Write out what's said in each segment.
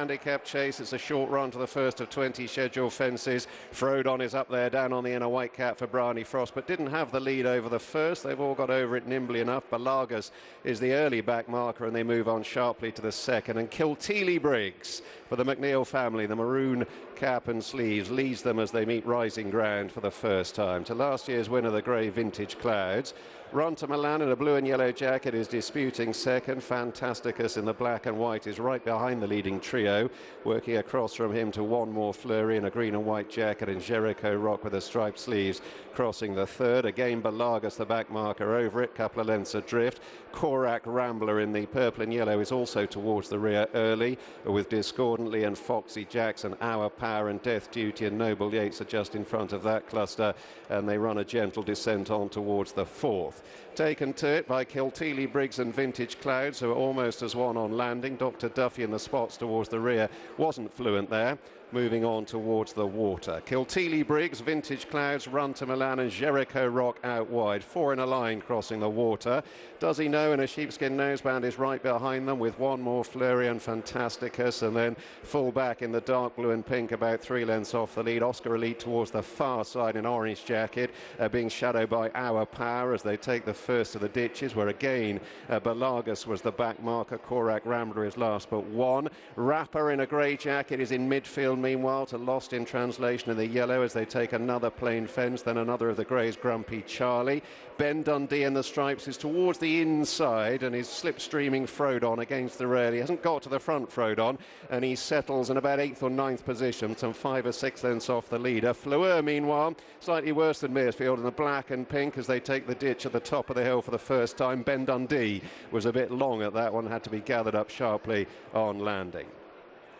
Handicap chase. It's a short run to the first of 20 scheduled fences. Frodon is up there down on the inner white cap for Bryony Frost, but didn't have the lead over the first. They've all got over it nimbly enough. Balagas is the early back marker, and they move on sharply to the second. And Kilteely Briggs for the McNeil family, the maroon cap and sleeves, leads them as they meet rising ground for the first time. To last year's winner, the grey Vintage Clouds. Run to Milan in a blue and yellow jacket is disputing second. Fantasticus in the black and white is right behind the leading trio. Working across from him to One More Flurry in a green and white jacket, and Jericho Rock with the striped sleeves crossing the third. Again Balagas the back marker over it, couple of lengths adrift. Korak Rambler in the purple and yellow is also towards the rear early, with Discordantly and Foxy Jackson, Our Power and Death Duty and Noble Yates are just in front of that cluster, and they run a gentle descent on towards the fourth. Taken to it by Kilteely Briggs and Vintage Clouds, who are almost as one on landing. Dr. Duffy in the spots towards the rear wasn't fluent there. Moving on towards the water. Kilteely Briggs, Vintage Clouds, Run to Milan and Jericho Rock out wide. Four in a line crossing the water. Does he know? And a sheepskin noseband is right behind them with One More Flurry and Fantasticus, and then full back in the dark blue and pink about 3 lengths off the lead. Oscar Elite towards the far side in orange jacket, being shadowed by Our Power as they take the first of the ditches, where again Balagas was the back marker. Korak Rambler is last but one. Rapper in a grey jacket is in midfield meanwhile to Lost in Translation in the yellow as they take another plain fence, then another of the greys, Grumpy Charlie. Ben Dundee in the stripes is towards the inside and is slipstreaming Frodon against the rail. He hasn't got to the front, Frodon, and he settles in about 8th or 9th position, some 5 or 6 lengths off the leader. Fleur, meanwhile, slightly worse than Mearsfield in the black and pink as they take the ditch at the top of the hill for the first time. Ben Dundee was a bit long at that one, had to be gathered up sharply on landing.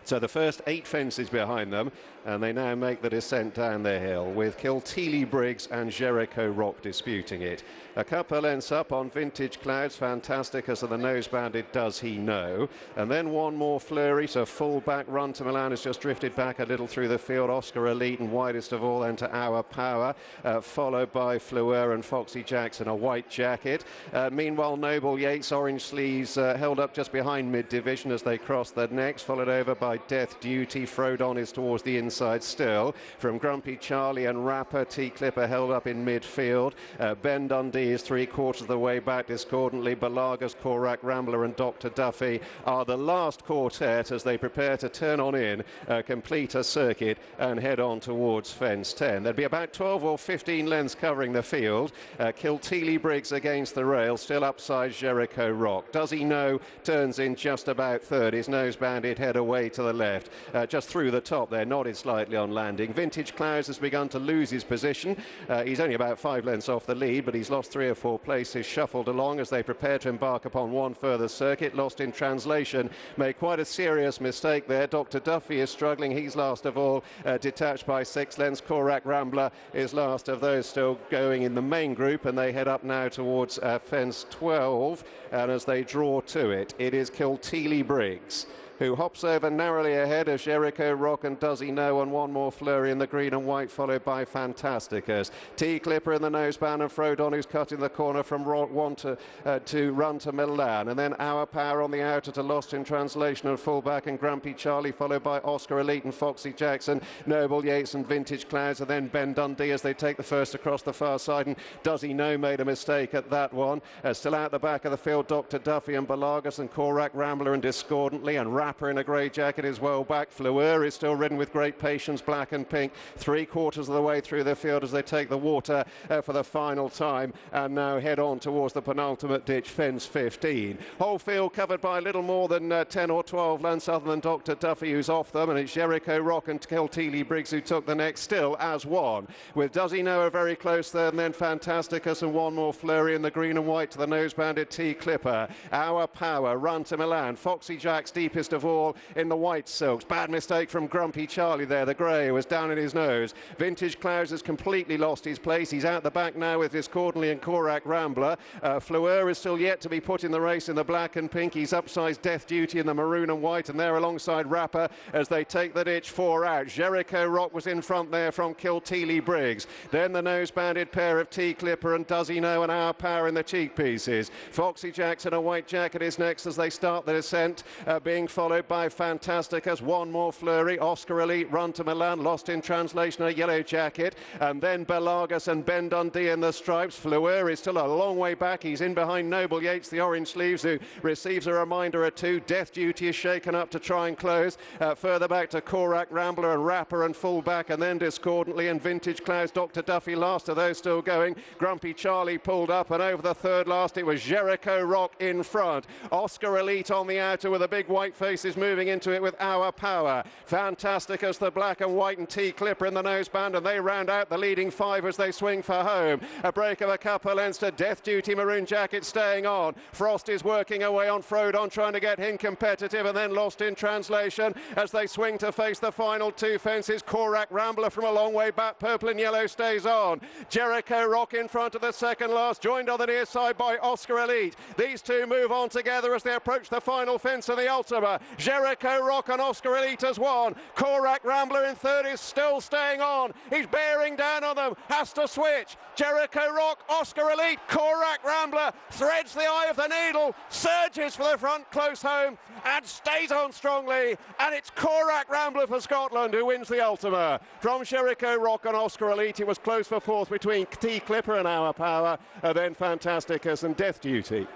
So the first 8 fences behind them, and they now make the descent down the hill with Kilteely Briggs and Jericho Rock disputing it. A couple of lengths up on Vintage Clouds, Fantasticus and the nose banded Does He Know, and then One More Flurry, so full back Run to Milan has just drifted back a little through the field. Oscar Elite and widest of all enter Our Power, followed by Fleur and Foxy Jackson, a white jacket. Meanwhile Noble Yates, orange sleeves, held up just behind mid-division as they cross the next, followed over by Death Duty. Frodon is towards the inside still. From Grumpy Charlie and Rapper, T-Clipper held up in midfield. Ben Dundee is 3/4 of the way back discordantly. Balagas, Korak Rambler and Dr. Duffy are the last quartet as they prepare to turn on in, complete a circuit and head on towards fence 10. There'd be about 12 or 15 lengths covering the field. Kilteely Briggs against the rail, still upside Jericho Rock. Does He Know turns in just about third. His nose banded head away to the left, just through the top there, nodded slightly on landing. Vintage Clouds has begun to lose his position. He's only about 5 lengths off the lead, but he's lost 3 or 4 places, shuffled along as they prepare to embark upon one further circuit. Lost in Translation made quite a serious mistake there. Dr. Duffy is struggling, he's last of all, detached by 6 lengths. Korak Rambler is last of those still going in the main group, and they head up now towards fence 12, and as they draw to it, it is Kilteely Briggs who hops over narrowly ahead of Jericho Rock and Does He Know, and One More Flurry in the green and white, followed by Fantasticus. T-Clipper in the noseband and Frodon, who's cut in the corner from Run to Milan. And then Our Power on the outer to Lost in Translation and fullback, and Grumpy Charlie, followed by Oscar Elite and Foxy Jackson, Noble Yates and Vintage Clouds, and then Ben Dundee as they take the first across the far side. And Does He Know made a mistake at that one. Still out the back of the field, Dr. Duffy and Balagas and Korak Rambler and Discordantly, and Rapper in a grey jacket is well back. Fleur is still ridden with great patience, black and pink, 3/4 of the way through the field as they take the water for the final time, and now head on towards the penultimate ditch, fence 15. Whole field covered by a little more than 10 or 12 lengths, other than Dr. Duffy, who's off them, and it's Jericho Rock and Kilteely Briggs who took the next, still as one, with Does He Know a very close third, and then Fantasticus and One More Flurry in the green and white to the nose-banded T-Clipper. Our Power, Run to Milan, Foxy Jack's deepest of all in the white silks. Bad mistake from Grumpy Charlie there. The grey was down in his nose. Vintage Clouds has completely lost his place. He's out the back now with Discordantly and Korak Rambler. Fleur is still yet to be put in the race in the black and pink. He's upsized Death Duty in the maroon and white, and they're alongside Rapper as they take the ditch 4 out. Jericho Rock was in front there from Kilteely Briggs. Then the nose-banded pair of T-Clipper and Does He Know and Our Power in the cheek pieces. Foxy Jackson, a white jacket, is next as they start the descent, being followed followed by Fantasticus. One more flurry. Oscar Elite run to Milan, lost in translation, a yellow jacket. And then Belagas and Ben Dundee in the stripes. Fleur is still a long way back. He's in behind Noble Yates, the orange sleeves, who receives a reminder or two. Death Duty is shaken up to try and close. Further back to Korak, Rambler and Rapper and full back, and then Discordantly and Vintage Clouds. Dr. Duffy last of those still going. Grumpy Charlie pulled up, and over the third last it was Jericho Rock in front. Oscar Elite on the outer with the big white faces moving into it with Our Power. Fantasticus, the black and white, and T Clipper in the noseband, and they round out the leading five as they swing for home. A break of a couple lengths to Death Duty, Maroon Jacket staying on. Frost is working away on Frodon, trying to get him competitive, and then lost in translation as they swing to face the final two fences. Korak, Rambler from a long way back, purple and yellow stays on. Jericho Rock in front of the second last, joined on the near side by Oscar Elite. These two move on together as they approach the final fence of the Ultima. Jericho Rock and Oscar Elite has won. Korak, Rambler in third is still staying on. He's bearing down on them, has to switch. Jericho Rock, Oscar Elite, Korak, Rambler threads the eye of the needle, surges for the front close home and stays on strongly, and it's Korak, Rambler for Scotland who wins the Ultima. From Jericho Rock and Oscar Elite, it was close for fourth between T Clipper and Our Power, and then Fantasticus and Death Duty.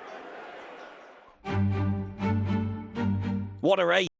What a race.